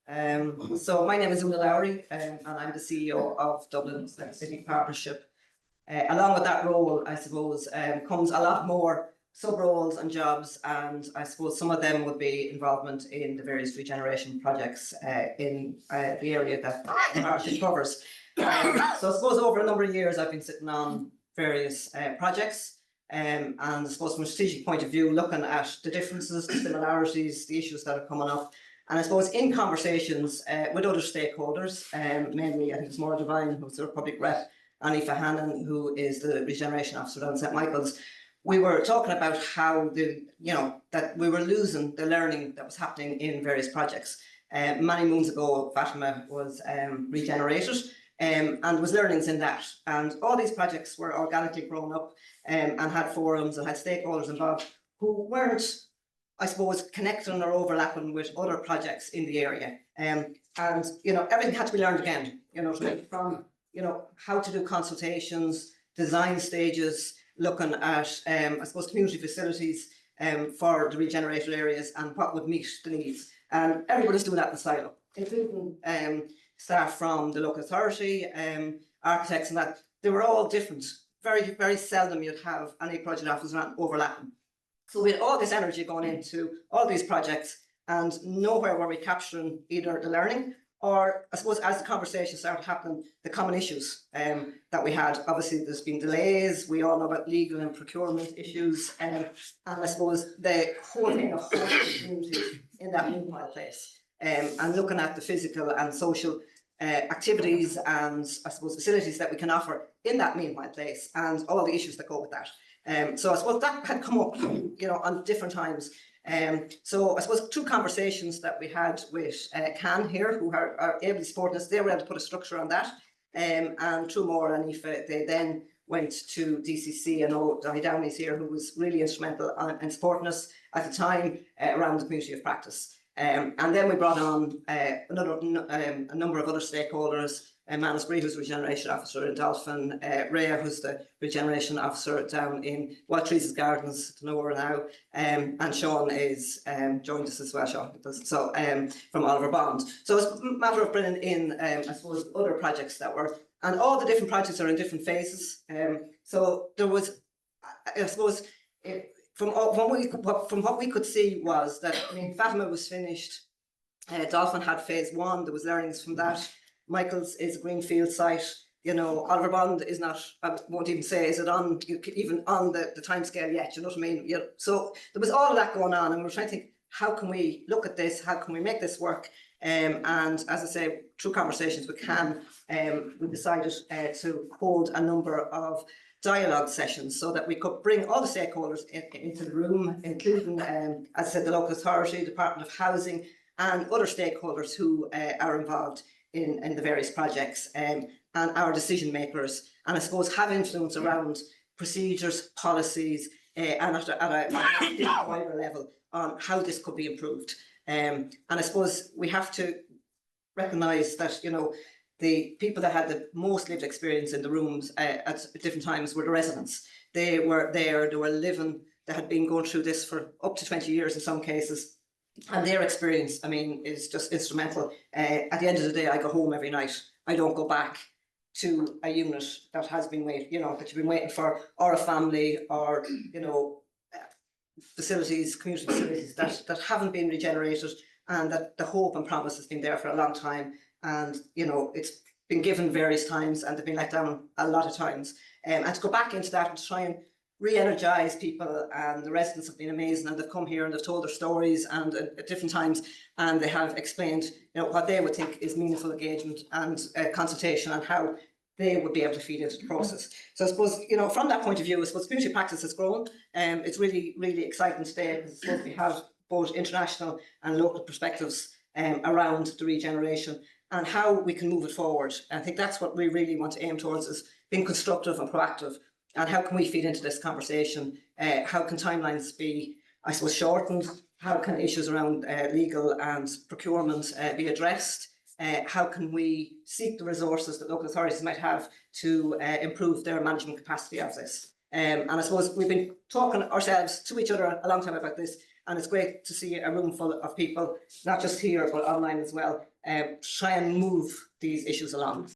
So my name is Lowry, and I'm the CEO of Dublin City Partnership. Along with that role, I suppose, comes a lot more sub-roles and jobs, and I suppose some of them would be involvement in the various regeneration projects in the area that the partnership covers. So I suppose over a number of years I've been sitting on various projects, and I suppose from a strategic point of view, looking at the differences, the similarities, the issues that are coming up. And I suppose in conversations with other stakeholders, mainly I think it's Maura Devine, who's the Republic Rep, and Aoife Hannon, who is the Regeneration Officer down St Michael's. We were talking about how that we were losing the learning that was happening in various projects. Many moons ago, Fatima was regenerated, and there was learnings in that. And all these projects were organically grown up and had forums and had stakeholders involved who weren't, I suppose, connecting or overlapping with other projects in the area. And everything had to be learned again, from how to do consultations, design stages, looking at I suppose community facilities for the regenerated areas and what would meet the needs. And everybody's doing that in silo, including staff from the local authority, architects, and that. They were all different. Very, very seldom you'd have any project officer overlapping. So we had all this energy going into all these projects, and nowhere were we capturing either the learning or, I suppose, as the conversation started happening, the common issues that we had. Obviously, there's been delays. We all know about legal and procurement issues, and I suppose the whole thing of holding communities in that meanwhile place, and looking at the physical and social activities and, I suppose, facilities that we can offer in that meanwhile place, and all the issues that go with that. So I suppose that had come up, on different times. So I suppose two conversations that we had with Can here, who are able to support us, they were able to put a structure on that. And through Maura and Aoife, they then went to DCC, and Donny Downey's here, who was really instrumental in supporting us at the time around the Community of Practice. And then we brought on a number of other stakeholders. Manus Bree, who's the Regeneration Officer in Dolphin, Rhea, who's the Regeneration Officer down in Wild Trees' Gardens, to know her now, and Sean is joined us as well, Sean, so from Oliver Bond. So it's a matter of bringing in, I suppose, other projects that were, and all the different projects are in different phases. So there was, I suppose, from what we could see was that, Fatima was finished, Dolphin had phase one, there was learnings from that. Michael's is a greenfield site. Oliver Bond is not, I won't even say, is it on, even on the timescale yet, you know what I mean? So there was all of that going on, and we were trying to think, how can we look at this? How can we make this work? And as I say, through conversations we decided to hold a number of dialogue sessions so that we could bring all the stakeholders into the room, including, as I said, the local authority, Department of Housing, and other stakeholders who are involved in the various projects, and our decision makers, and I suppose have influence around procedures, policies, and at a wider level on how this could be improved. And I suppose we have to recognise that the people that had the most lived experience in the rooms at different times were the residents. They were there, they were living, they had been going through this for up to 20 years in some cases. And their experience, is just instrumental. At the end of the day, I go home every night. I don't go back to a unit that has been waiting, that you've been waiting for, or a family, or, facilities, community facilities that haven't been regenerated, and that the hope and promise has been there for a long time. And, it's been given various times, and they've been let down a lot of times. And to go back into that and to try and re-energise people, and the residents have been amazing, and they've come here and they've told their stories and at different times, and they have explained what they would think is meaningful engagement and consultation, and how they would be able to feed into the process. So I suppose from that point of view, I suppose community practice has grown, and it's really, really exciting today, because we have both international and local perspectives around the regeneration and how we can move it forward. And I think that's what we really want to aim towards, is being constructive and proactive. And how can we feed into this conversation? How can timelines be, I suppose, shortened? How can issues around legal and procurement be addressed? How can we seek the resources that local authorities might have to improve their management capacity of this? And I suppose we've been talking ourselves to each other a long time about this, And it's great to see a room full of people, not just here, but online as well, try and move these issues along.